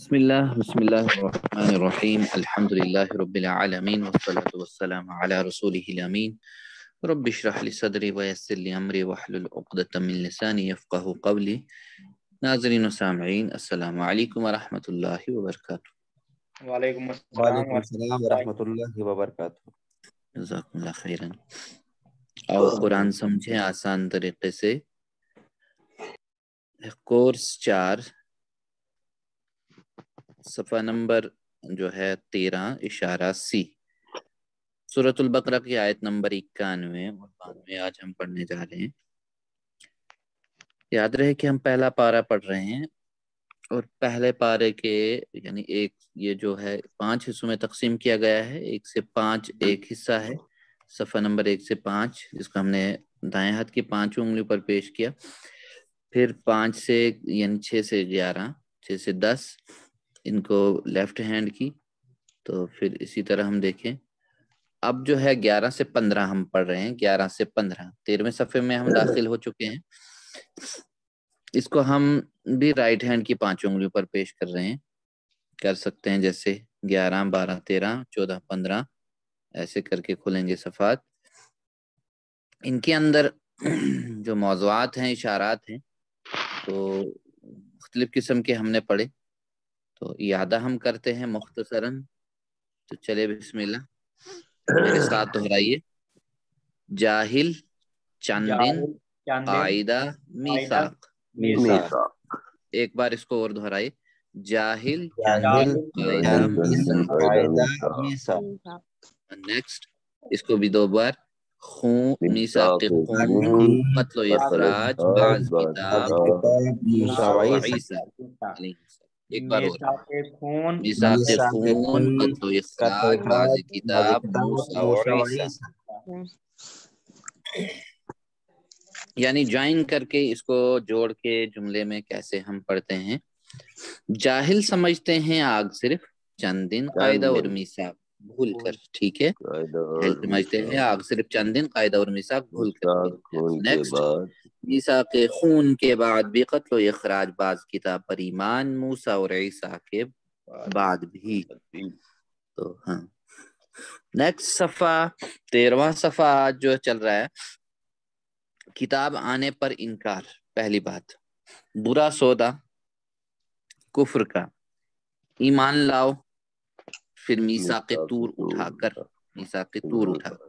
بسم الله الرحمن الرحيم الحمد لله رب العالمين والصلاة والسلام على رسوله الأمين رب اشرح لي صدري ويسر لي أمري واحلل عقدة من لساني يفقه قولي. ناظرین و سامعین، السلام علیکم ورحمۃ اللہ وبرکاتہ۔ وعلیکم وعلیکم السلام ورحمۃ اللہ وبرکاتہ۔ جزاکم اللہ خیرا۔ اور قرآن سمجھیں آسان طریقے سے۔ کورس 4 صفحہ نمبر جو ہے 13 اشارہ سی، سورۃ البقرہ کی آیت نمبر 91 اور 92 آج ہم پڑھنے جا رہے ہیں۔ یاد رہے کہ ہم پہلا پارہ پڑھ رہے ہیں اور پہلے پارے کے یعنی ایک یہ جو ہے 5 حصوں میں تقسیم کیا گیا ہے۔ 1 سے 5 ایک حصہ ہے، صفحہ نمبر 1 سے 5، جس کو ہم نے دائیں ہاتھ کی 5 انگلیوں پر پیش کیا۔ پھر 5 سے یعنی 6 سے 11، 6 سے 10 ان کو لیفٹ ہینڈ کی۔ تو پھر اسی طرح ہم دیکھیں، اب جو ہے 11 سے 15 ہم پڑھ رہے ہیں۔ 11 سے 15 13ویں صفحے میں ہم داخل ہو چکے ہیں۔ اس کو ہم بھی رائٹ ہینڈ کی 5 انگلیوں پر پیش کر رہے ہیں، کر سکتے ہیں جیسے 11 12 13 14 15 ایسے کر کے کھولیں گے صفحات۔ ان کے اندر جو موضوعات ہیں، اشارات ہیں، تو مختلف قسم کے ہم نے پڑھے، تو اعادہ ہم کرتے ہیں مختصراً۔ تو چلے بسم اللہ، میرے ساتھ دہرائیے۔ جاہل، چندن، قاعدہ، میثاق۔ ایک بار اس کو اور دہرائیے۔ جاہل، چندن، قاعدہ، میثاق۔ نیکسٹ اس کو بھی 2 بار۔ خون، میثاق خون، قتل و اخراج، بعض کتاب، موسیٰ و عیسیٰ علیہ السلام۔ ایک بار اور۔ میثاق خون، قتل و اخراج، بعض کتاب، موسیٰ و عیسیٰ۔ یعنی جوائن کر کے اس کو جوڑ کے جملے میں کیسے ہم پڑھتے ہیں۔ جاہل سمجھتے ہیں آگ صرف چند دن، قاعدہ اور میثاق بھول کر، ٹھیک ہے۔ جاہل سمجھتے ہیں آگ صرف چند دن، قاعدہ اور میثاق بھول کر۔ نیکسٹ، میثاق خون کے بعد بھی قتل و اخراج، بعض کتاب پر ایمان، موسیٰ اور عیسیٰ کے بعد بھی۔ تو ہاں، نیکسٹ صفحہ 13واں صفحہ آج جو چل رہا ہے، کتاب آنے پر انکار۔ پہلی بات، برا سودا کفر کا، ایمان لاؤ، پھر میثاق طور اٹھا کر، میثاق طور اٹھا کر،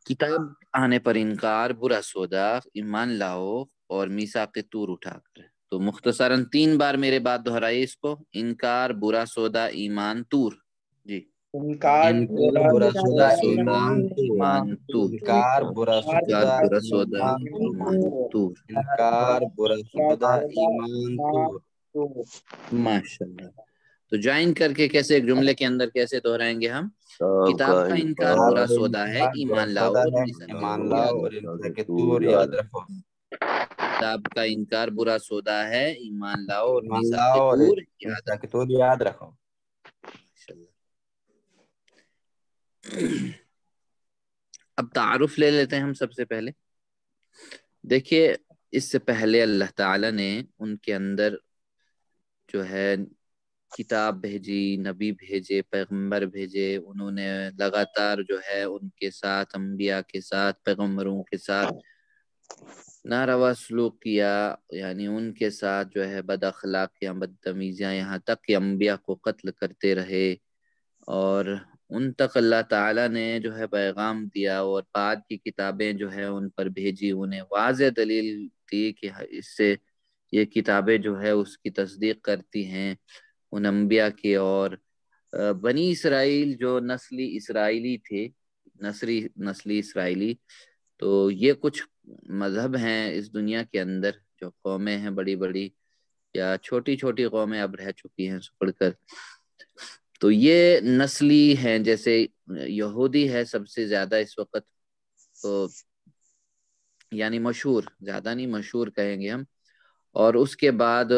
کتاب آنے پر انکار، برا سودا، ایمان لاؤ اور میثاق طور اٹھا کر۔ تو مختصراً 3 بار میرے بات دہرائیے اس کو۔ انکار، برا سودا، ایمان، طور۔ جی، انکار، برا سودا، ایمان، طور۔ انکار، برا سودا، برا سودا، ایمان، طور۔ انکار، برا سودا، ایمان، طور۔ ماشاءاللہ۔ تو جوائن کر کے کیسے ایک جملے کے اندر کیسے دہرائیں گے ہم؟ کتاب کا انکار برا سودا ہے، ایمان لاؤ اور ایمان لاؤ اور میثاق طور یاد رکھو۔ کتاب کا انکار برا سودا ہے، ایمان لاؤ اور ایمان میثاق لاؤ اور طور میثاق طور یاد رکھو۔ اب تعارف لے لیتے ہیں ہم سب سے پہلے۔ دیکھیے، اس سے پہلے اللہ تعالیٰ نے ان کے اندر جو ہے کتاب بھیجی، نبی بھیجے، پیغمبر بھیجے، انہوں نے لگاتار جو ہے ان کے ساتھ، انبیاء کے ساتھ، پیغمبروں کے ساتھ ناروا سلوک کیا، یعنی ان کے ساتھ جو ہے بد اخلاقیاں، بدتمیزیاں، یہاں تک کہ انبیاء کو قتل کرتے رہے، اور ان تک اللہ تعالیٰ نے جو ہے پیغام دیا اور بعد کی کتابیں جو ہے ان پر بھیجی۔ انہیں واضح دلیل دی کہ اس سے یہ کتابیں جو ہے اس کی تصدیق کرتی ہیں ان انبیاء کی۔ اور بنی اسرائیل جو نسلی اسرائیلی تھے، نسلی اسرائیلی، تو یہ کچھ مذہب ہیں اس دنیا کے اندر، جو قومیں ہیں بڑی بڑی یا چھوٹی چھوٹی قومیں اب رہ چکی ہیں سکڑ کر، تو یہ نسلی ہیں۔ جیسے یہودی ہے سب سے زیادہ اس وقت، تو یعنی مشہور، زیادہ نہیں مشہور کہیں گے ہم، اور اس کے بعد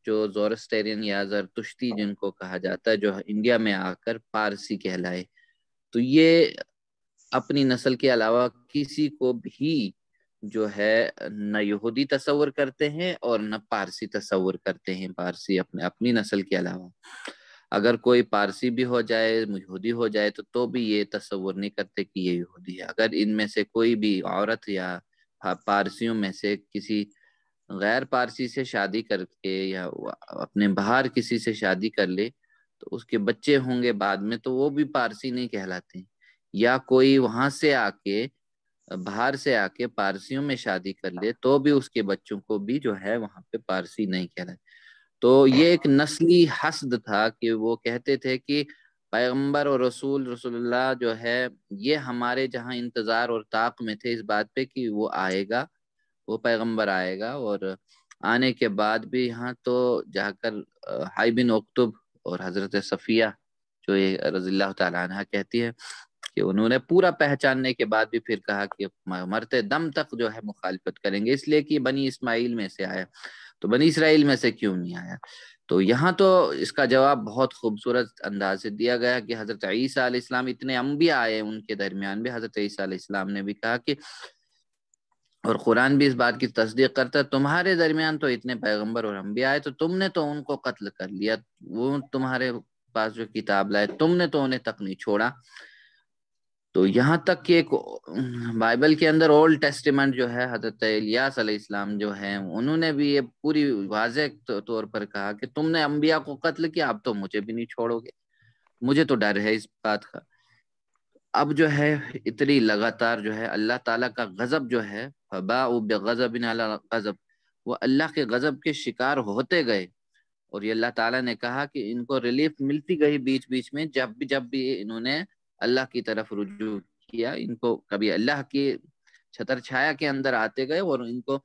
جو زورسٹیرین یا زرتشتی جن کو کہا جاتا ہے، جو انڈیا میں آ کر پارسی کہلائے، تو یہ اپنی نسل کے علاوہ کسی کو بھی جو ہے نہ یہودی تصور کرتے ہیں اور نہ پارسی تصور کرتے ہیں، پارسی اپنی نسل کے علاوہ۔ اگر کوئی پارسی بھی ہو جائے، یہودی ہو جائے تو بھی یہ تصور نہیں کرتے کہ یہ یہودی ہے۔ اگر ان میں سے کوئی بھی عورت یا پارسیوں میں سے کسی غیر پارسی سے شادی کر کے یا اپنے باہر کسی سے شادی کر لے تو اس کے بچے ہوں گے بعد میں، تو وہ بھی پارسی نہیں کہلاتے۔ یا کوئی وہاں سے آ کے باہر سے آ کے پارسیوں میں شادی کر لے تو بھی اس کے بچوں کو بھی جو ہے وہاں پہ پارسی نہیں کہلاتے۔ تو یہ ایک نسلی حسد تھا کہ وہ کہتے تھے کہ پیغمبر اور رسول اللہ جو ہے یہ ہمارے جہاں انتظار اور طاق میں تھے اس بات پہ کہ وہ آئے گا، وہ پیغمبر آئے گا، اور آنے کے بعد بھی یہاں تو جا کر حی بن اکتب اور حضرت صفیہ جو یہ رضی اللہ تعالیٰ عنہ کہتی ہے کہ انہوں نے پورا پہچاننے کے بعد بھی پھر کہا کہ مرتے دم تک جو ہے مخالفت کریں گے، اس لیے کہ بنی اسماعیل میں سے آیا تو بنی اسرائیل میں سے کیوں نہیں آیا۔ تو یہاں تو اس کا جواب بہت خوبصورت انداز سے دیا گیا کہ حضرت عیسیٰ علیہ السلام، اتنے انبیاء آئے ان کے درمیان بھی حضرت عیسیٰ علیہ السلام نے بھی کہا کہ، اور قرآن بھی اس بات کی تصدیق کرتا ہے، تمہارے درمیان تو اتنے پیغمبر اور انبیاء آئے تو تم نے تو ان کو قتل کر لیا، وہ تمہارے پاس جو کتاب لائے تم نے تو انہیں تک نہیں چھوڑا۔ تو یہاں تک کہ ایک بائبل کے اندر اولڈ ٹیسٹیمنٹ جو ہے حضرت الیاس علیہ السلام جو ہیں انہوں نے بھی یہ پوری واضح طور پر کہا کہ تم نے انبیاء کو قتل کیا، اب تو مجھے بھی نہیں چھوڑو گے، مجھے تو ڈر ہے اس بات کا۔ اب جو ہے اتنی لگاتار جو ہے اللہ تعالیٰ کا غضب جو ہے فباءوا بغضب علی غضب، وہ اللہ کے غضب کے شکار ہوتے گئے، اور یہ اللہ تعالیٰ نے کہا کہ ان کو ریلیف ملتی گئی بیچ بیچ میں، جب بھی انہوں نے اللہ کی طرف رجوع کیا، ان کو کبھی اللہ کی چھتر چھایا کے اندر آتے گئے اور ان کو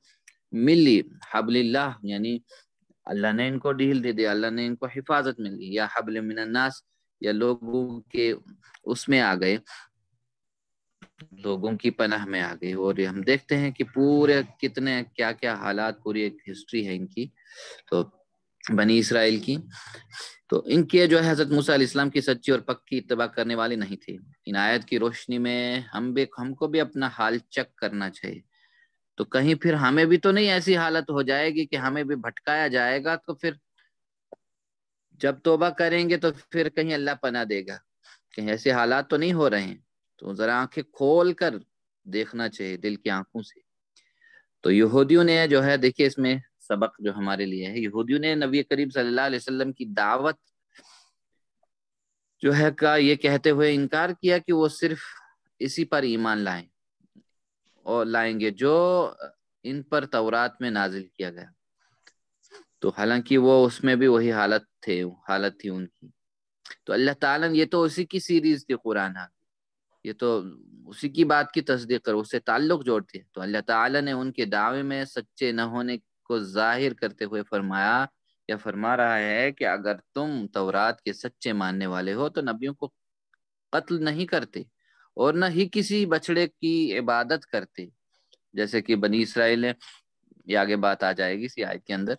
ملی حبل اللہ، یعنی اللہ نے ان کو ڈھیل دے دیا، اللہ نے ان کو حفاظت ملی، یا حبل من الناس، یا لوگوں کے اس میں آ گئے، لوگوں کی پناہ میں آ گئی۔ اور ہم دیکھتے ہیں کہ پورے کتنے کیا کیا حالات، پوری ایک ہسٹری ہے ان کی، تو بنی اسرائیل کی، تو ان کے جو ہے حضرت موسیٰ علیہ السلام کی سچی اور پکی اتباع کرنے والے نہیں تھے۔ ان آیت کی روشنی میں ہم کو بھی اپنا حال چیک کرنا چاہیے، تو کہیں پھر ہمیں بھی تو نہیں ایسی حالت ہو جائے گی کہ ہمیں بھی بھٹکایا جائے گا، تو پھر جب توبہ کریں گے تو پھر کہیں اللہ پناہ دے گا، کہیں ایسے حالات تو نہیں ہو رہے ہیں۔ تو ذرا آنکھیں کھول کر دیکھنا چاہیے دل کی آنکھوں سے۔ تو یہودیوں نے جو ہے دیکھیے اس میں سبق جو ہمارے لیے ہے، یہودیوں نے نبی کریم صلی اللہ علیہ وسلم کی دعوت جو ہے کا یہ کہتے ہوئے انکار کیا کہ وہ صرف اسی پر ایمان لائیں اور لائیں گے جو ان پر تورات میں نازل کیا گیا، تو حالانکہ وہ اس میں بھی وہی حالت تھی ان کی۔ تو اللہ تعالیٰ نے یہ تو اسی کی سیریز تھی قرآن، یہ تو اسی کی بات کی تصدیق کر اس سے تعلق جوڑتی ہے۔ تو اللہ تعالیٰ نے ان کے دعوے میں سچے نہ ہونے کو ظاہر کرتے ہوئے فرمایا یا فرما رہا ہے کہ اگر تم تورات کے سچے ماننے والے ہو تو نبیوں کو قتل نہیں کرتے اور نہ ہی کسی بچڑے کی عبادت کرتے، جیسے کہ بنی اسرائیل ہے، یہ آگے بات آ جائے گی اسی آیت کے اندر۔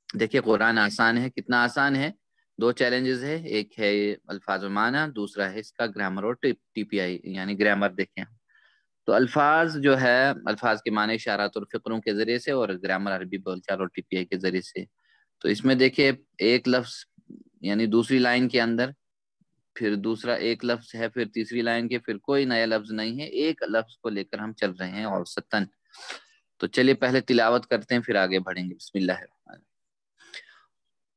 دیکھیے قرآن آسان ہے، کتنا آسان ہے، دو چیلنجز ہے، ایک ہے الفاظ و معنی، دوسرا ہے اس کا گرامر اور ٹی پی آئی یعنی گرامر۔ دیکھیں تو الفاظ جو ہے، الفاظ کے معنی اشارات اور فقروں کے ذریعے سے، اور گرامر عربی بول چال اور ٹی پی آئی کے ذریعے سے۔ تو اس میں دیکھیں ایک لفظ یعنی دوسری لائن کے اندر، پھر دوسرا ایک لفظ ہے، پھر تیسری لائن کے، پھر کوئی نیا لفظ نہیں ہے، ایک لفظ کو لے کر ہم چل رہے ہیں اوسطاً۔ تو چلیے پہلے تلاوت کرتے ہیں پھر آگے بڑھیں گے۔ بسم اللہ الرحمن الرحیم۔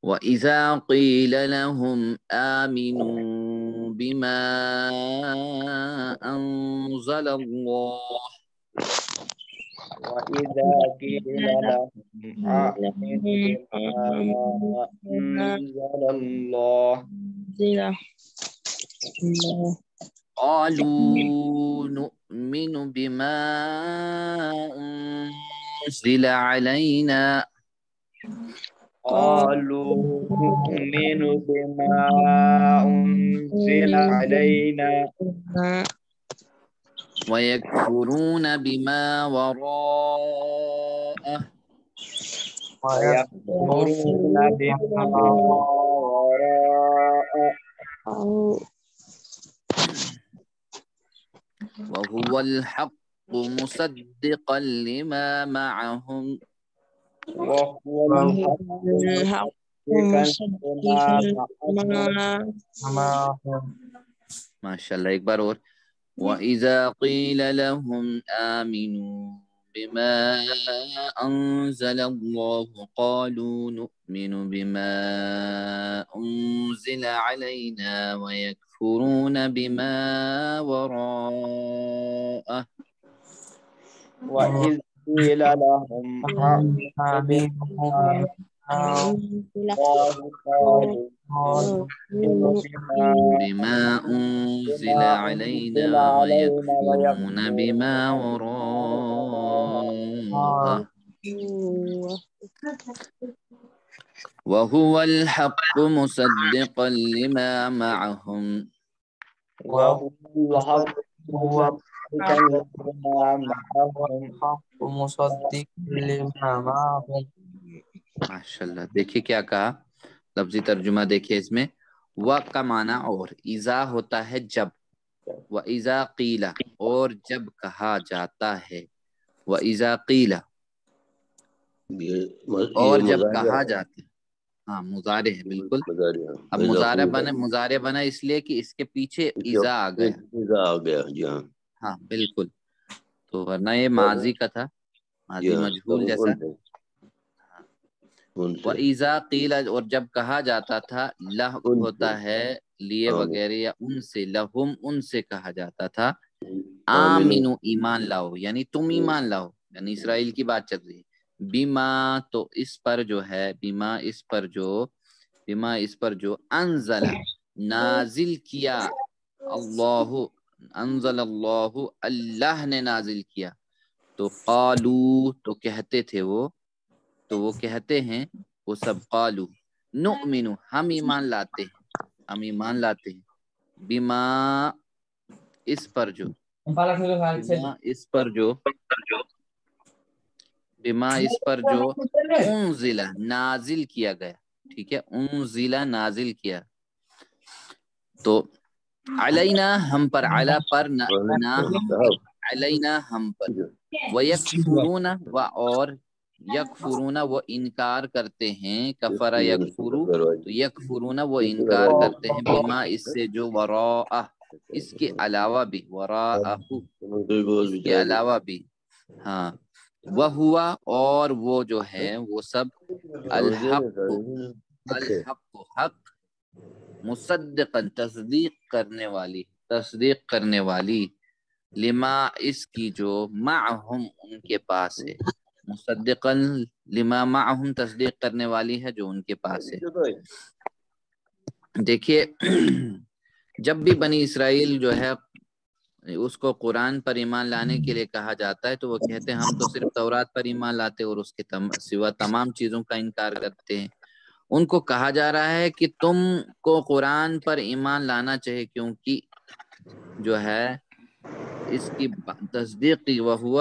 وَإِذَا قِيلَ لَهُمْ آمِنُوا بِمَا أَنزَلَ اللَّهُ وَإِذَا قِيلَ لَهُمْ آمِنُوا بِمَا أَنزَلَ اللَّهُ قَالُوا نُؤْمِنُ بِمَا أُنزِلَ عَلَيْنَا قالوا نؤمن بما أنزل علينا وَيَكْفُرُونَ بِمَا وَرَاءَهُ ويكفرون بما وراءه وَهُوَ الْحَقُّ مصدقا لما معهم وهو الحق مصدقا لما معهم. ماشاء الله. ایک بار اور. وَإِذَا قِيلَ لَهُمْ آمِنُوا بِمَا أَنزَلَ اللَّهُ قَالُوا نُؤْمِنُ بِمَا أُنزِلَ عَلَيْنَا وَيَكْفُرُونَ بِمَا وَرَاءَهُ وإذ قيل لهم آمنوا بما قالوا نؤمن بما أنزل أنزل علينا علينا ويكفرون بما ويكفرون وراءه وهو الحق مصدقا لما معهم وهو الحق مصدقا لما معهم. ماشاء اللہ. دیکھیے کیا کہا، لفظی ترجمہ دیکھیے اس میں. و کا معنی اور، اذا ہوتا ہے جب، و اذا قیل اور جب کہا جاتا ہے، و اذا قیل اور جب کہا جاتا ہے. ہاں مضارع ہے بالکل. اب مضارع بنا اس لیے کہ اس کے پیچھے اذا آ گیا. جی ہاں. ہاں بالکل. تو ورنہ یہ ماضی کا تھا، ماضی مجہول جیسا. وَإِذَا قِيلَ اور جب کہا جاتا تھا، لہ ہوتا ہے لیے وغیرہ یا ان سے، لہم ان سے کہا جاتا تھا، آمینو ایمان لاؤ، یعنی تم ایمان لاؤ، یعنی اسرائیل کی بات چل رہی ہے. بیما تو اس پر جو ہے، بیما اس پر جو انزل نازل کیا، اللہ انزل اللہ اللہ نے نازل کیا. تو قالو تو کہتے تھے وہ، تو وہ کہتے ہیں وہ سب، قالو نؤمن ہم ایمان لاتے ہیں، ہم ایمان لاتے ہیں، بما اس پر جو، بما اس پر جو انزل نازل کیا گیا. ٹھیک ہے، انزل نازل کیا. تو علینا ہم پر، علا پر نہ ہم پر، علینا ہم پر. ویکفرون و اور یکفرون وہ انکار کرتے ہیں، کفر یکفرو تو یکفرون وہ انکار کرتے ہیں، بما اس سے جو وراءہ اس کے علاوہ بھی، وراءہ اس کے علاوہ بھی. ہاں وہوا اور وہ جو ہے وہ سب، الحق حق مصدقا تصدیق کرنے والی، لما اس کی جو معہم ان کے پاس ہے، مصدقا لما معہم تصدیق کرنے والی ہے جو ان کے پاس ہے. دیکھیے جب بھی بنی اسرائیل جو ہے اس کو قرآن پر ایمان لانے کے لیے کہا جاتا ہے تو وہ کہتے ہیں ہم تو صرف تورات پر ایمان لاتے اور اس کے سوا تمام چیزوں کا انکار کرتے ہیں. ان کو کہا جا رہا ہے کہ تم کو قرآن پر ایمان لانا چاہیے، کیونکہ جو ہے اس کی تصدیق کی، وہو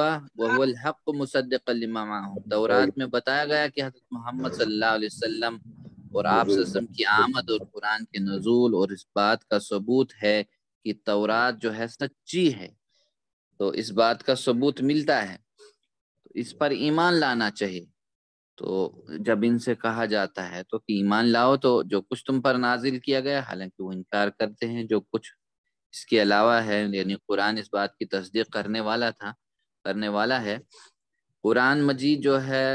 الحق مصدقا لما معہم. تورات میں بتایا گیا کہ حضرت محمد صلی اللہ علیہ وسلم اور آپ صلی اللہ علیہ وسلم کی آمد اور قرآن کے نزول، اور اس بات کا ثبوت ہے کہ تورات جو ہے سچی ہے. تو اس بات کا ثبوت ملتا ہے، تو اس پر ایمان لانا چاہیے. تو جب ان سے کہا جاتا ہے تو کہ ایمان لاؤ تو جو کچھ تم پر نازل کیا گیا، حالانکہ وہ انکار کرتے ہیں جو کچھ اس کے علاوہ ہے، یعنی قرآن اس بات کی تصدیق کرنے والا ہے. قرآن مجید جو ہے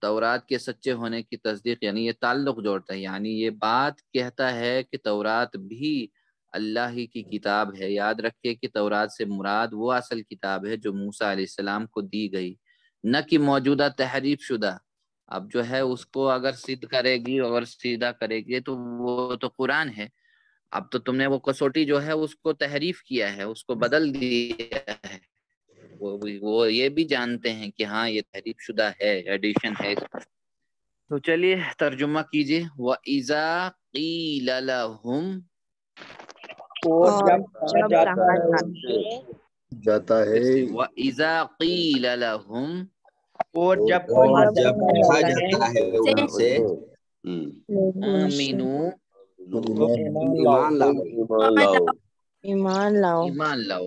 تورات کے سچے ہونے کی تصدیق، یعنی یہ تعلق جوڑتا ہے، یعنی یہ بات کہتا ہے کہ تورات بھی اللہ ہی کی کتاب ہے. یاد رکھے کہ تورات سے مراد وہ اصل کتاب ہے جو موسیٰ علیہ السلام کو دی گئی، نہ کہ موجودہ تحریف شدہ. اب جو ہے اس کو اگر سیدھا کرے گی تو وہ تو قرآن ہے. اب تو تم نے وہ کسوٹی جو ہے اس کو تحریف کیا ہے، اس کو بدل دیا ہے. وہ یہ بھی جانتے ہیں کہ ہاں یہ تحریف شدہ ہے، ایڈیشن ہے. تو چلیے ترجمہ کیجئے. وَإِذَا قِيلَ لَهُمْ اور جب جاتا ہے، وَإِذَا قِيلَ لَهُمْ اور جب کہا جاتا ہے ان سے، آمینو ایمان لاؤ. ایمان لاؤ. ایمان لاؤ.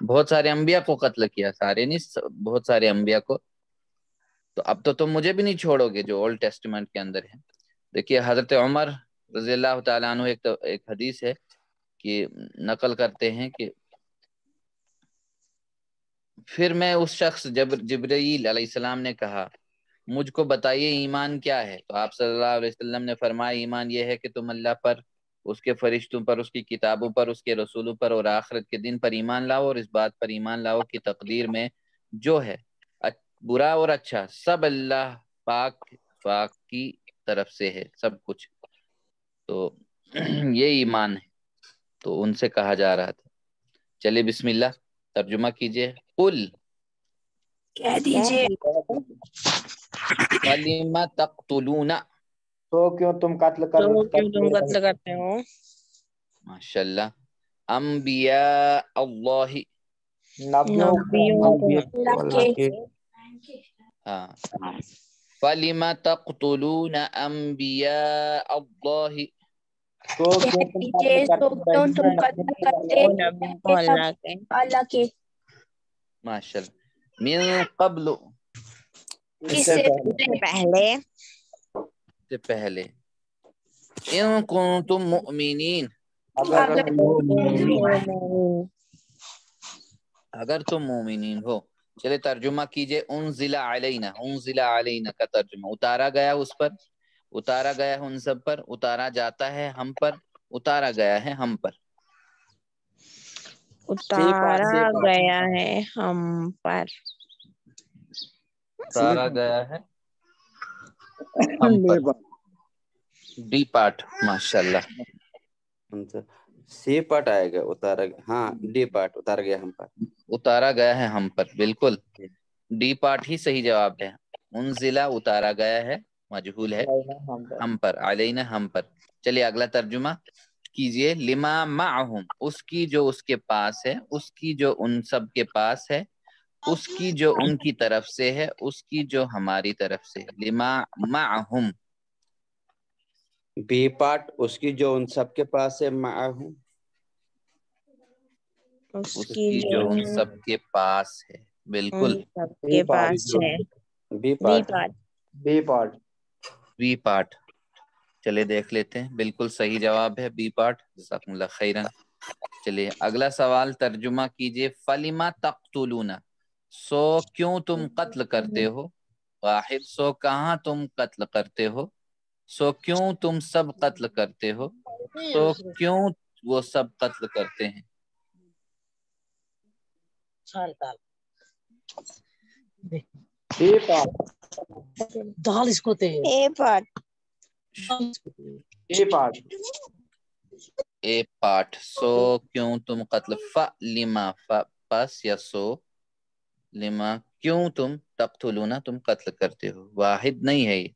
بہت سارے انبیاء کو قتل کیا، سارے نہیں، بہت سارے انبیاء کو. تو اب تو تم مجھے بھی نہیں چھوڑو گے جو اولڈ ٹیسٹمنٹ کے اندر ہے. دیکھیے حضرت عمر رضی اللہ تعالیٰ عنہ ایک حدیث ہے کہ نقل کرتے ہیں کہ پھر میں اس شخص جبرائیل علیہ السلام نے کہا مجھ کو بتائیے ایمان کیا ہے، تو آپ صلی اللہ علیہ وسلم نے فرمایا ایمان یہ ہے کہ تم اللہ پر، اس کے فرشتوں پر، اس کی کتابوں پر، اس کے رسولوں پر اور آخرت کے دن پر ایمان لاؤ، اور اس بات پر ایمان لاؤ کہ تقدیر میں جو ہے برا اور اچھا سب اللہ پاک کی طرف سے ہے، سب کچھ. تو یہ ایمان ہے. تو ان سے کہا جا رہا تھا. چلیے بسم اللہ ترجمہ کیجئے. قل کہہ دیجیے فلم تقتلون، تو کیوں تم قتل کر تو کیوں تم قتل کرتے ہو ماشاء اللہ، انبیاء اللہ، نبیوں نبیوں کے ہاں، فلم تقتلون انبیاء اللہ، تو کیوں تم قتل تو کیوں تم قتل کرتے ہو نبی کو اللہ کے ماشاء اللہ، من قبل، اس سے پہلے سے پہلے، ان کنتم مؤمنین، اگر اگر تم مومنین ہو. چلے ترجمہ کیجئے. انزل علینا، انزل علینا کا ترجمہ اتارا گیا اس پر، اتارا گیا ہے ان سب پر، اتارا جاتا ہے ہم پر، اتارا گیا ہے ہم پر. اتارا گیا ہے ہم پر، اتارا گیا ہے ہم پر. ڈی پارٹ ماشاء اللہ. سی پارٹ آئے گا اتارا، ہاں ڈی پارٹ اتارا گیا ہم پر. اتارا گیا ہے ہم پر، بالکل ڈی پارٹ ہی صحیح جواب ہے. انزلہ اتارا گیا ہے، مجہول ہے، ہم پر، علینا ہم پر. چلیے اگلا ترجمہ کیجئے. لما معہم، اس کی جو اس کے پاس ہے، اس کی جو ان سب کے پاس ہے، اس کی جو ان کی طرف سے ہے، اس کی جو ہماری طرف سے. لما معہم، بی پارٹ اس کی جو ان سب کے پاس ہے، معہم اس اس کی کی جو جو ان سب کے پاس ہے، بالکل. ان سب کے پاس ہے. B B part part B part B part. چلے دیکھ لیتے ہیں، بالکل صحیح جواب ہے بی پارٹ. جزاکم اللہ خیرن. چلیے اگلا سوال ترجمہ کیجئے. فلما تقتلون، سو کیوں تم قتل کرتے ہو. واحد، سو کہاں تم قتل کرتے ہو. سو کیوں تم سب قتل کرتے ہو. سو کیوں وہ سب قتل کرتے ہیں. B part A part B part A part, so کیوں تم قتل. لما پس یا سو، لما کیوں تم، تقتلون تم قتل کرتے ہو. واحد نہیں ہے یہ.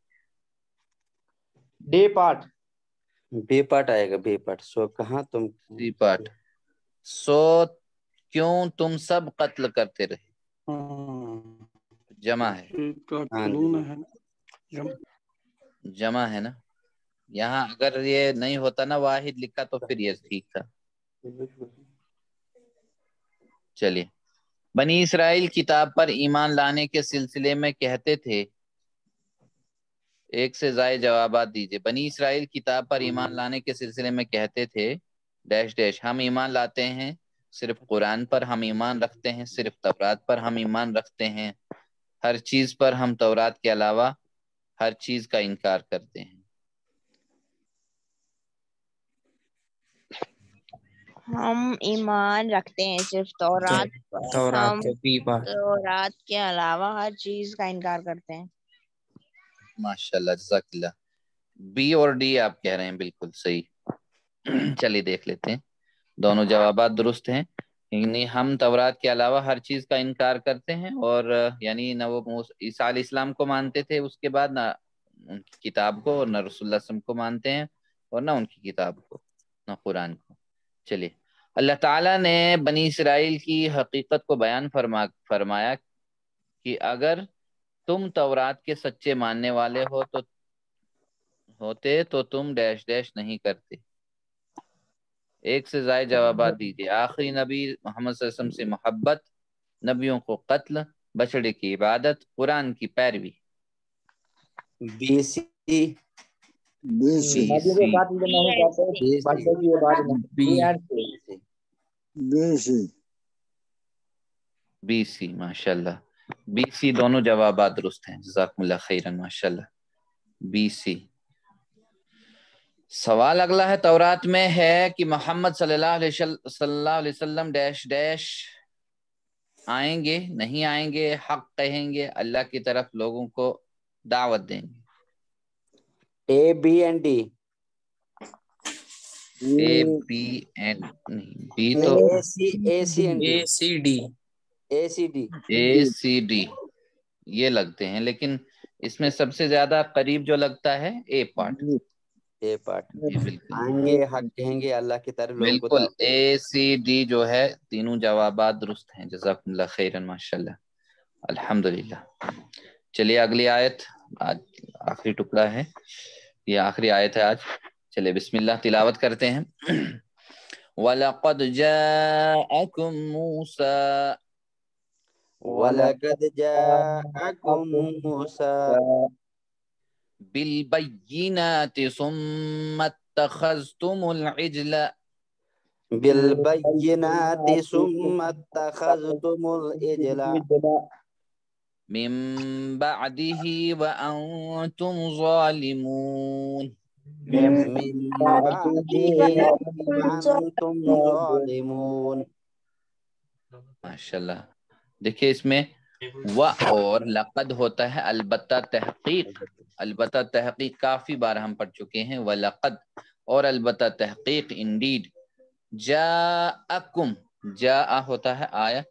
ڈی پارٹ بی پارٹ آئے گا، بی پارٹ. سو کہاں تم سی پارٹ، سو کیوں تم سب قتل کرتے رہے. جمع ہے، جمع ہے نا. یہاں اگر یہ نہیں ہوتا نا واحد لکھا تو پھر یہ ٹھیک تھا. چلیے. بنی اسرائیل کتاب پر ایمان لانے کے سلسلے میں کہتے تھے، ایک سے زائد جوابات دیجئے. بنی اسرائیل کتاب پر ایمان لانے کے سلسلے میں کہتے تھے ڈیش ڈیش، ہم ایمان لاتے ہیں صرف قرآن پر، ہم ایمان رکھتے ہیں صرف تورات پر، ہم ایمان رکھتے ہیں ہر چیز پر، ہم تورات کے علاوہ ہر چیز کا انکار کرتے ہیں. ہم ایمان رکھتے ہیں صرف تورات پر، ہم تورات کے علاوہ ہر چیز کا انکار کرتے ہیں. ماشاءاللہ، جزاک اللہ. بی اور ڈی آپ کہہ رہے ہیں، بالکل صحیح. چلیے دیکھ لیتے ہیں. دونوں جوابات درست ہیں. یعنی ہم تورات کے علاوہ ہر چیز کا انکار کرتے ہیں، اور یعنی نہ وہ عیسیٰ علیہ السلام کو مانتے تھے اس کے بعد، نہ ان کی کتاب کو، اور نہ رسول اللہ صلی اللہ علیہ وسلم کو مانتے ہیں، اور نہ ان کی کتاب کو، نہ قرآن کو. چلیے. اللہ تعالیٰ نے بنی اسرائیل کی حقیقت کو بیان فرمایا کہ اگر تم تورات کے سچے ماننے والے ہوتے تو تم ڈیش ڈیش نہیں کرتے. ایک سے زائد جوابات دیجیے. آخری نبی محمد صلی اللہ علیہ وسلم سے محبت، نبیوں کو قتل، بچڑے کی عبادت، قرآن کی پیروی. Be C. بی سی نبی کو قاتل نہیں کہتے، بچے کی عبادت B and C. B C B C. ماشاء اللہ، بی سی دونوں جوابات درست ہیں. جزاکم اللہ خیرن. ماشاء اللہ، بی سی. سوال اگلا ہے، تورات میں ہے کہ محمد صلی اللہ علیہ وسلم ڈیش ڈیش آئیں گے، نہیں آئیں گے، حق کہیں گے، اللہ کی طرف لوگوں کو دعوت دیں گے. A B and D. A B and نہیں، بی تو A C and D. C D. A C D. A C D یہ لگتے ہیں، لیکن اس میں سب سے زیادہ قریب جو لگتا ہے اے پارٹ. A part. جی بالکل آئیں گے، حق کہیں گے، اللہ کی طرف لوگوں کو بالکل. دعوت. اے سی ڈی جو ہے تینوں جوابات درست ہیں. جزاکم اللہ خیرن. ماشاء اللہ، الحمدللہ. چلیے اگلی آیت، آج آخری ٹکڑا ہے، یہ آخری آیت ہے آج. چلیے بسم اللہ تلاوت کرتے ہیں. وَلَقَدْ جَاءَكُم مُوسَىٰ وَلَقَدْ جَاءَكُم مُوسَىٰ بِالْبَيِّنَاتِ ثُمَّ اتَّخَذْتُمُ الْعِجْلَ بِالْبَيِّنَاتِ ثُمَّ اتَّخَذْتُمُ الْعِجْلَ مِن بَعْدِهِ وَأَنْتُمْ ظَالِمُونَ. من بعده وأنتم ظالمون. ماشاء اللہ. دیکھیے اس میں و اور لقد ہوتا ہے البتہ تحقیق. البتہ تحقیق کافی بار ہم پڑھ چکے ہیں. وَلَقَدْ اور البتہ تحقیق انڈیڈ. جاءکم جاء ہوتا ہے آیا،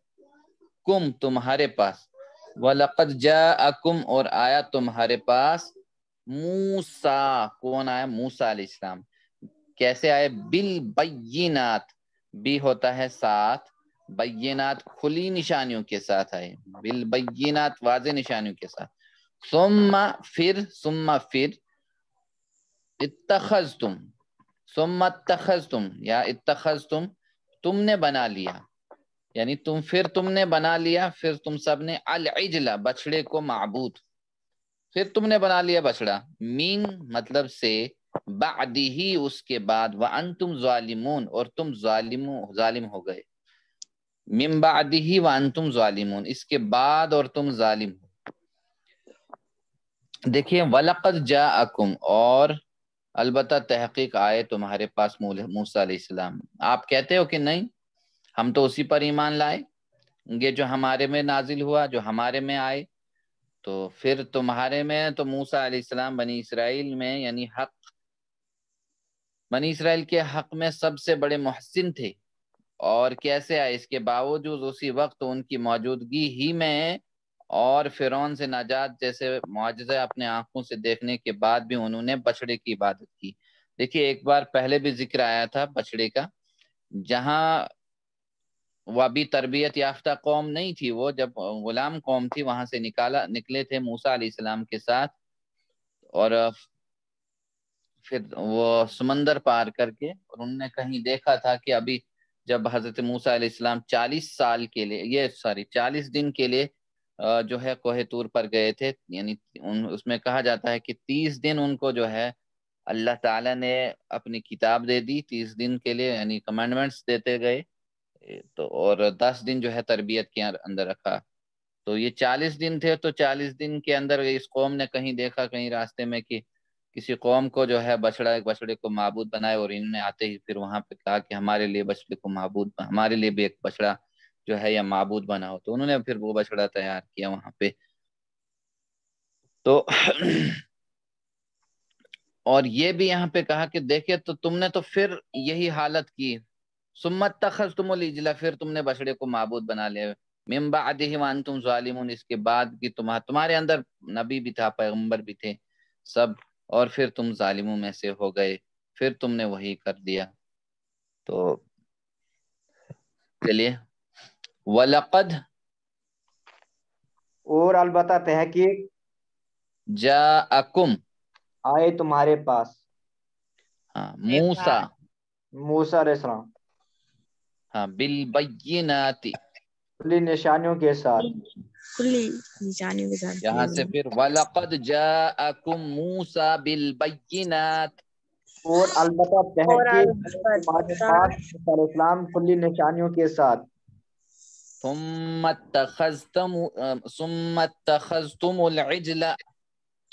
کم تمہارے پاس. وَلَقَدْ جاءکم اور آیا تمہارے پاس. موسیٰ کون آیا؟ موسیٰ علیہ السلام. کیسے آئے؟ بالبینات. بی ہوتا ہے ساتھ، بینات کھلی نشانیوں کے ساتھ آئے. بالبینات واضح نشانیوں کے ساتھ. ثم پھر اتخذتم ثم اتخذتم یا اتخذتم تم نے بنا لیا، یعنی تم نے بنا لیا، پھر تم سب نے العجل بچڑے کو معبود، پھر تم نے بنا لیا بچڑا. مین مطلب سے، بعدی ہی اس کے بعد، وانتم ظالمون اور تم ظالم ہو گئے. من بعدہ وانتم ظالمون اس کے بعد اور تم ظالم ہو. دیکھیے وَلَقَدْ جَاءَكُمْ اور البتہ تحقیق آئے تمہارے پاس موسیٰ علیہ السلام. آپ کہتے ہو کہ نہیں ہم تو اسی پر ایمان لائے، یہ جو ہمارے میں نازل ہوا، جو ہمارے میں آئے. تو پھر تمہارے میں تو موسیٰ علیہ السلام بنی اسرائیل میں، یعنی حق بنی اسرائیل کے حق میں سب سے بڑے محسن تھے. اور کیسے آئے؟ اس کے باوجود اسی وقت ان کی موجودگی ہی میں اور فرعون سے نجات جیسے معجزہ اپنے آنکھوں سے دیکھنے کے بعد بھی انہوں نے بچڑے کی عبادت کی. دیکھیے ایک بار پہلے بھی ذکر آیا تھا بچڑے کا، جہاں وہ ابھی تربیت یافتہ قوم نہیں تھی، وہ جب غلام قوم تھی وہاں سے نکلے تھے موسیٰ علیہ السلام کے ساتھ، اور پھر وہ سمندر پار کر کے، اور انہوں نے کہیں دیکھا تھا کہ ابھی جب حضرت موسیٰ علیہ السلام 40 دن کے لیے جو ہے کوہ طور پر گئے تھے، یعنی اس میں کہا جاتا ہے کہ 30 دن ان کو جو ہے اللہ تعالیٰ نے اپنی کتاب دے دی 30 دن کے لیے، یعنی کمانڈمنٹس دیتے گئے، تو اور 10 دن جو ہے تربیت کے اندر رکھا. تو یہ 40 دن تھے، تو 40 دن کے اندر اس قوم نے کہیں دیکھا کہیں راستے میں کہ کسی قوم کو جو ہے بچڑے کو معبود بنائے، اور انہوں نے آتے ہی پھر وہاں پہ کہا کہ ہمارے لیے بچڑے کو معبود، ہمارے لیے بھی ایک بچڑا جو ہے یا معبود بناؤ. تو انہوں نے پھر وہ بچڑا تیار کیا وہاں پہ. تو اور یہ بھی یہاں پہ کہا کہ دیکھے تو تم نے تو پھر یہی حالت کی. ثم اتخذتم العجل پھر تم نے بچڑے کو معبود بنا لیا. من بعدہ وانتم ظالمون اس کے بعد بھی تمہارے اندر نبی بھی تھا، پیغمبر بھی تھے سب، اور پھر تم ظالموں میں سے ہو گئے، پھر تم نے وہی کر دیا. تو چلیے وَلَقَدْ اور البتہ تحقیق جَاءَكُمْ آئے تمہارے پاس. موسیٰ موسیٰ علیہ السلام ہاں بالبیناتی، کلی نشانیوں کے ساتھ. کلی نشانیوں کے ساتھ. یہاں سے پھر وَلَقَدْ جَاءَكُم مُوسَى بِالْبَيِّنَاتِ، اور البتہ اور تحقیق تمہارے پاس موسیٰ علیہ السلام کلی نشانیوں کے ساتھ. ثُمَّ اتَّخَذْتُمُ الْعِجْلَ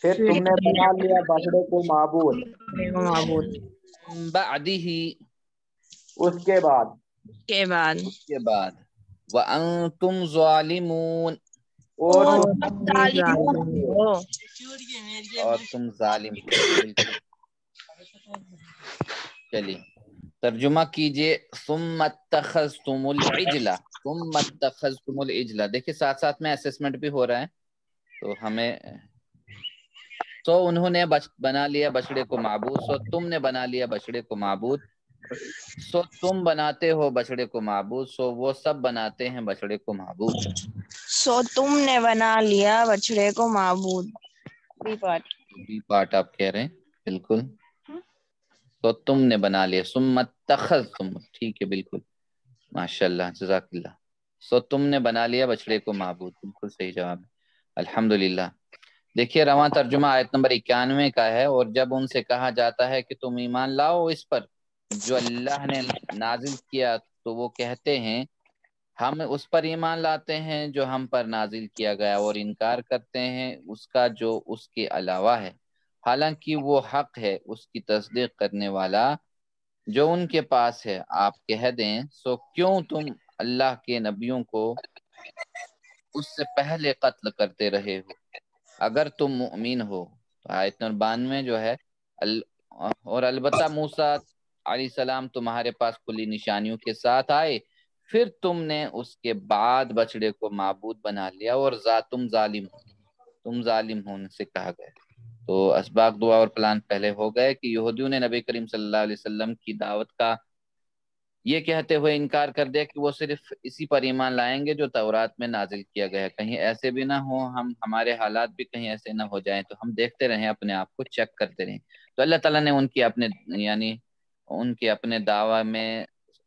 پھر تم نے بنا لیا بچڑے کو معبود معبود مِن بَعْدِهِ، اس کے بعد. کے بعد. اس کے بعد وَأَنْتُمْ ظَالِمُونَ، اور اور تم ظالم ہو. اور تم ظالم ہو. بالکل. چلیے ترجمہ کیجئے. ثم اتخذتم العجل، ثم اتخذتم العجل. دیکھیں ساتھ ساتھ میں اسسمنٹ بھی ہو رہا ہے تو ہمیں، تو انہوں نے بنا لیا بچڑے کو معبود، سو تم نے بنا لیا بچڑے کو معبود، سو تم بناتے ہو بچڑے کو معبود، سو وہ سب بناتے ہیں بچڑے کو معبود. سو تم نے بنا لیا بچڑے کو معبود. Be part. بی پارٹ آپ کہہ رہے ہیں بالکل. تو تم نے بنا لیا. ثم اتخذتم، ٹھیک ہے بالکل، ماشاء اللہ جزاک اللہ. سو تم نے بنا لیا بچڑے کو معبود، بالکل صحیح جواب ہے. الحمدللہ. دیکھیے رواں ترجمہ آیت نمبر 91 کا ہے. اور جب ان سے کہا جاتا ہے کہ تم ایمان لاؤ اس پر جو اللہ نے نازل کیا، تو وہ کہتے ہیں ہم اس پر ایمان لاتے ہیں جو ہم پر نازل کیا گیا، اور انکار کرتے ہیں اس کا جو اس کے علاوہ ہے، حالانکہ وہ حق ہے اس کی تصدیق کرنے والا جو ان کے پاس ہے. آپ کہہ دیں سو کیوں تم اللہ کے نبیوں کو اس سے پہلے قتل کرتے رہے ہو اگر تم مؤمن ہو. تو آیت نمبر 92 جو ہے اور البتہ موسیٰ علیہ السلام تمہارے پاس کلی نشانیوں کے ساتھ آئے، پھر تم نے اس کے بعد بچڑے کو معبود بنا لیا، اور تم ظالم ہونے سے کہا گیا. تو اسباق دعا اور پلان پہلے ہو گئے کہ یہودیوں نے نبی کریم صلی اللہ علیہ وسلم کی دعوت کا یہ کہتے ہوئے انکار کر دیا کہ وہ صرف اسی پر ایمان لائیں گے جو تورات میں نازل کیا گیا ہے. کہیں ایسے بھی نہ ہو، ہمارے حالات بھی کہیں ایسے نہ ہو جائیں، تو ہم دیکھتے رہیں، اپنے آپ کو چیک کرتے رہیں. تو اللہ تعالیٰ نے ان کے اپنے دعویٰ میں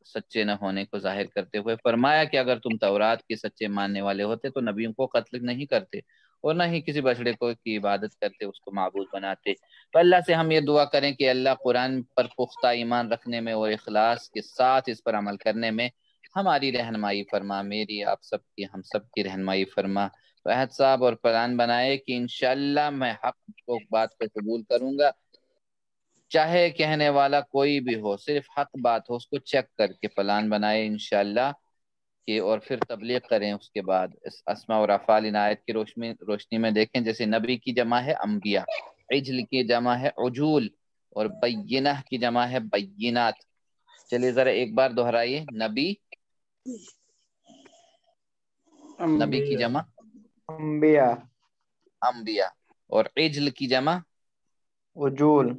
سچے نہ ہونے کو ظاہر کرتے ہوئے فرمایا کہ اگر تم تورات کے سچے ماننے والے ہوتے تو نبیوں کو قتل نہیں کرتے اور نہ ہی کسی بچڑے کو کی عبادت کرتے، اس کو معبود بناتے. تو اللہ سے ہم یہ دعا کریں کہ اللہ قرآن پر پختہ ایمان رکھنے میں اور اخلاص کے ساتھ اس پر عمل کرنے میں ہماری رہنمائی فرما، میری آپ سب کی ہم سب کی رہنمائی فرما. تو عہد صاحب اور پلان بنائے کہ انشاءاللہ میں حق بات کو قبول کروں گا، چاہے کہنے والا کوئی بھی ہو، صرف حق بات ہو، اس کو چیک کر کے پلان بنائے انشاءاللہ کہ، اور پھر تبلیغ کریں. اس کے بعد اسماء اور افعال ان آیت کی روشنی میں دیکھیں. جیسے نبی کی جمع ہے انبیاء، عجل کی جمع ہے عجول، اور بینہ کی جمع ہے بینات. چلیے ذرا ایک بار دہرائیے. نبی کی جمع انبیاء، انبیاء، اور عجل کی جمع عجول،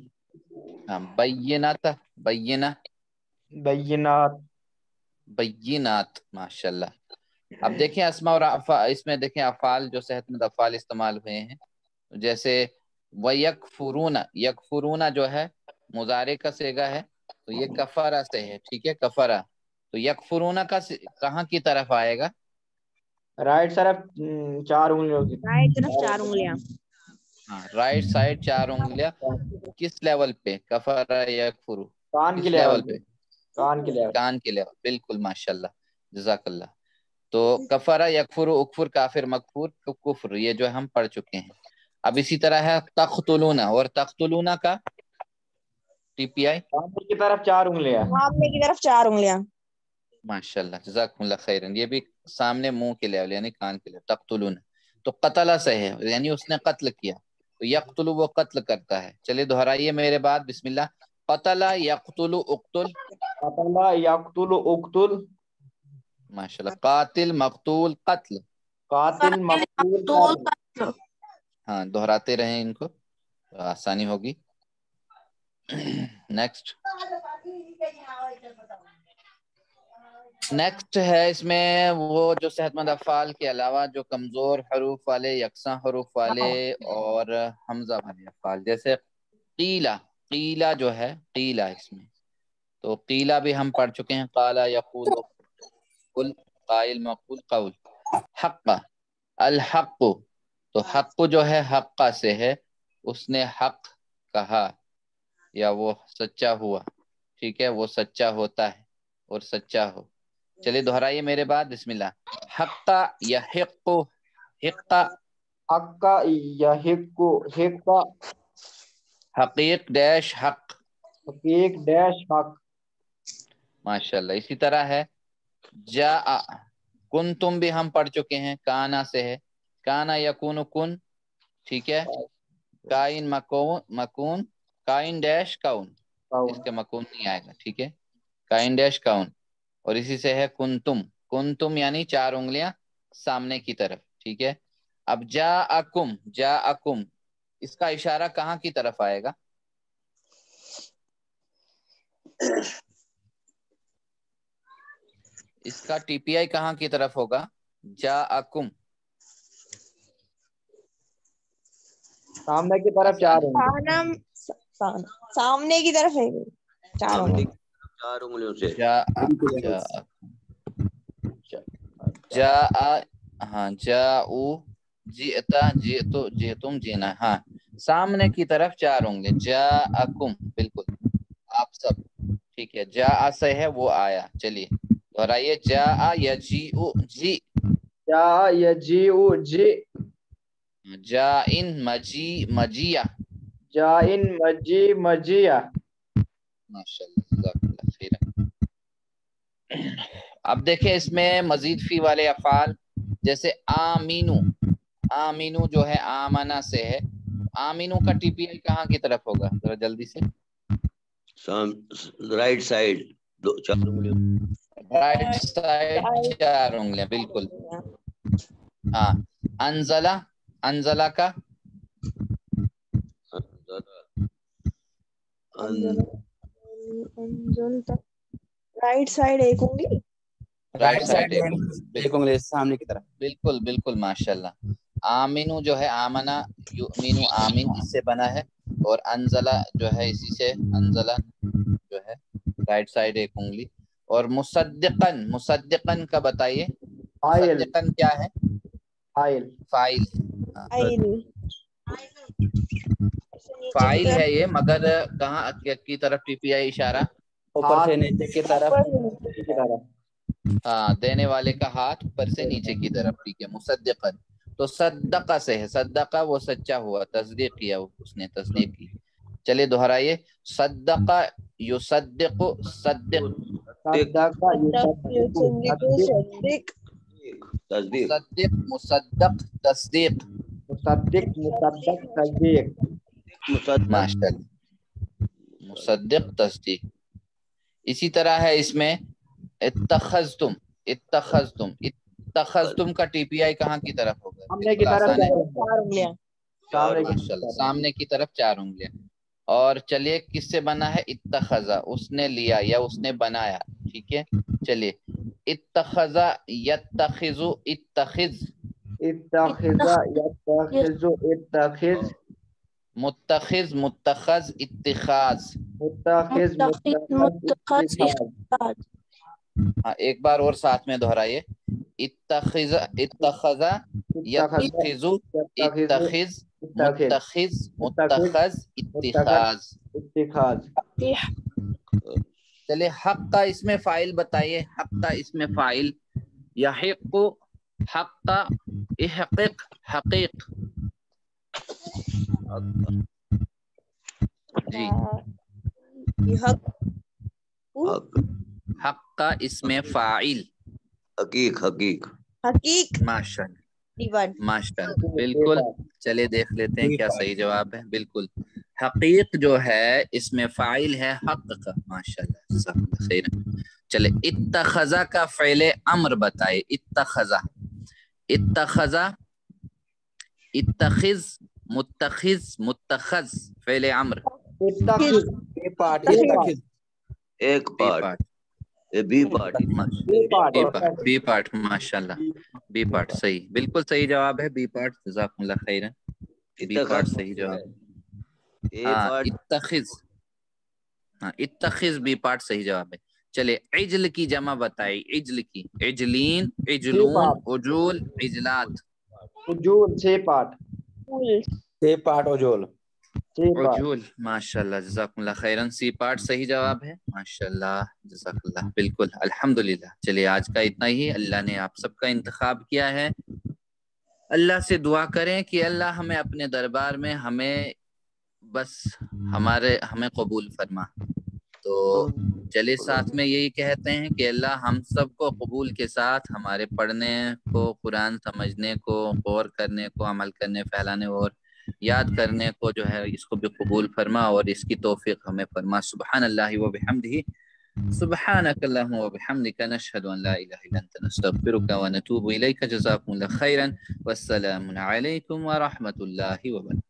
بینات، بینہ، بینات. بینات. ماشاءاللہ. اب دیکھیں اسماء اور اس میں دیکھیں افعال جو صحت مند افعال استعمال ہوئے ہیں. جیسے وَيَكْفُرُونَ، یکفرون جو ہے مضارع کا صیغہ ہے، تو یہ کفرہ سے ہے، ٹھیک ہے، کفرہ. تو یکفرون کا کہاں کی طرف آئے گا؟ رائٹ طرف 4 انگلیوں کی. رائٹ طرف 4 انگلیاں. ہاں رائٹ سائڈ 4 انگلیاں. کس لیول پہ؟ کفرہ یکفرو، کان کی کس لیول لیول پہ، پہ؟ کان کی لیول. کان کے لیول. بالکل ماشاءاللہ جزاک اللہ. تو کفرہ یکفرو، اکفر کافر مکفور، کفر یہ جو ہم پڑھ چکے ہیں. اب اسی طرح ہے تقتلون، اور تقتلون کا ٹی پی آئی سامنے کی طرف 4 انگلیاں. سامنے کی طرف 4 انگلیاں. ماشاءاللہ جزاکم اللہ خیرن. یہ بھی سامنے منہ کے لیول یعنی کان کے لیول. تقتلون تو قتل سے ہے، یعنی اس نے قتل کیا. تو یقتل وہ قتل کرتا ہے. چلیے دہرائیے میرے بعد، بسم اللہ. قتل یقتل اقتل. قتل یقتل اقتل. ماشاءاللہ. قاتل مقتول قتل. قاتل مقتول قتل. ہاں دہراتے رہیں ان کو تو آسانی ہوگی. نیکسٹ ہے اس میں وہ جو صحت مند افعال کے علاوہ جو کمزور حروف والے، یکساں حروف والے اور حمزہ والے افعال، جیسے قیلہ. قیلہ جو ہے قیلہ، اس میں تو قیلا بھی ہم پڑھ چکے ہیں، قالا یقول قل، قائل مقول قول. حق، الحق، تو حق جو ہے حق سے ہے، اس نے حق کہا یا وہ سچا ہوا، ٹھیک ہے، وہ سچا ہوتا ہے اور سچا ہو. چلیے دہرائیے میرے بعد، بسم اللہ. حق یحق، حق حق یحق، حق حقیق ڈیش حق. حقیق ڈیش حق. ماشاءاللہ. اسی طرح ہے جاء، کنتم بھی ہم پڑھ چکے ہیں، کانا سے ہے، کانا یکون کن، ٹھیک ہے، کائن مکون، کائن ڈیش کون، اس کے مکون نہیں آئے گا، ٹھیک ہے، کائن ڈیش کون. اور اسی سے ہے کنتم، کنتم یعنی 4 انگلیاں سامنے کی طرف، ٹھیک ہے. اب جاءکم، جاءکم اس کا اشارہ کہاں کی طرف آئے گا؟ اس کا ٹی پی آئی کہاں کی طرف ہوگا؟ جاءکم سامنے کی طرف 4 انگلی. سامنے کی طرف ہے 4 انگلی. 4 انگلیوں سے. جاء، ہاں، جاؤ، جئتا، جئتو، جئتم، جینا، ہاں، سامنے کی طرف 4 انگلی. جاءکم، بالکل آپ سب، ٹھیک ہے. جاء سے ہے وہ آیا. چلیے دہرائیے. جاء یجیء، جی، جاء یجیء، جی، جائن مجی، مجیہ، جائن مجی، مجیہ. ماشاءاللہ، جزاک اللہ خیر. اب دیکھیں اس میں مزید فی والے افعال، جیسے آمینو، آمینو جو ہے آمنا سے ہے، آمینو کا ٹی پی آئی کہاں کی طرف ہوگا؟ ذرا جلدی سے. رائٹ سائڈ 4 انگلیوں. رائٹ سائڈ 4 انگلیاں، بالکل. ہاں. انزلہ، انزلہ کا رائٹ سائڈ 1 انگلی، رائٹ سائڈ 1 ایک انگلی سامنے کی طرف. بالکل بالکل ماشاءاللہ. آمینو جو ہے آمنا یؤمنو، آمین اس سے بنا ہے، اور انزلہ جو ہے اسی سے، انزلہ جو ہے رائٹ سائڈ 1 انگلی. اور مصدقن، مصدقن کا بتائیے، فاعل، مصدقن کیا ہے؟ فاعل، فاعل. فاعل فائل ہے یہ، مگر کہاں کی طرف ٹی پی آئی اشارہ؟ اوپر سے نیچے کی طرف. کی طرف. ہاں، دینے والے کا ہاتھ اوپر سے نیچے کی طرف، ٹھیک ہے. مصدقن تو صدقہ سے ہے، صدقہ وہ سچا ہوا، تصدیق کیا اس نے، تصدیق کی. چلیے دہرائیے. صدقہ یصدق، صدق، صدق یصدق، تصدیق. مصدق، مصدق، تصدیق، مصدق، مصدق، تصدیق. ماشاءاللہ، مصدق، تصدیق. اسی طرح ہے اس میں اتخذتم، اتخذتم، اتخذتم کا ٹی پی آئی کہاں کی طرف ہوگا؟ سامنے کی بالکل طرف آسان ہے. 4 انگلیاں. ماشاءاللہ، سامنے کی طرف 4 انگلیاں. اور چلیے کس سے بنا ہے؟ اتخذا، اس نے لیا یا اس نے بنایا، ٹھیک ہے. چلیے اتخذا یتخذ، اتخذ، اتخذ یتخذ، اتخذ، متخذ، متخذ، اتخاذ. متخذ، متخذ، اتخاذ. ہاں ایک بار اور ساتھ میں دہرائیے. اتخذ، اتخذ، یتخذ، اتخذ، متخذ، متخذ، اتخاذ. اتخاذ. چلے حق کا اس میں فاعل بتائیے. حق کا اس میں فاعل یحق، حق کا احقق، حقیق. جی حق کا اس میں فاعل حقیق، حقیق. حقیق، ماشاءاللہ، ماشاءاللہ، بالکل. چلے دیکھ لیتے ہیں کیا صحیح جواب ہے. بالکل حقیق جو ہے اس میں فاعل ہے حق کا. ماشاءاللہ، جزاک اللہ خیر. چلے اتخذا کا فعل امر بتائے. اتخذا، اتخذا، اتخذ، متخذ، متخذ، فعل امر. اتخذ، ایک پارٹ، ایک B part, part, B part. B part, ماشاءاللہ، بی پارٹ صحیح، بالکل صحیح جواب ہے. بی پارٹ، جزاکم اللہ خیرا. بی پارٹ صحیح جواب. ہاں اتخذ، ہاں اتخذ بی پارٹ صحیح جواب ہے. چلے عجل کی جمع بتائی. عجل کی عجلین عجلون عجول عجلات. عجول 6 پارٹ. 6 پارٹ عجول. عجول. ماشاء اللہ جزاکم اللہ خیرن. سی پارٹ صحیح جواب ہے. ماشاء اللہ جزاک اللہ. بالکل الحمدللہ. چلیے آج کا اتنا ہی. اللہ نے آپ سب کا انتخاب کیا ہے. اللہ سے دعا کریں کہ اللہ ہمیں اپنے دربار میں ہمیں قبول فرما. تو چلے ساتھ میں یہی کہتے ہیں کہ اللہ ہم سب کو قبول کے ساتھ ہمارے پڑھنے کو، قرآن سمجھنے کو، غور کرنے کو، عمل کرنے، پھیلانے اور یاد کرنے کو جو ہے اس کو بھی قبول فرما اور اس کی توفیق ہمیں فرما. سبحان اللہ و بحمدہ. سبحانک اللہم و بحمدک نشہد ان لا الہ الا انت نستغفرک و نتوب الیک. جزاکم اللہ خیرا والسلام علیکم ورحمۃ اللہ وبرکاتہ.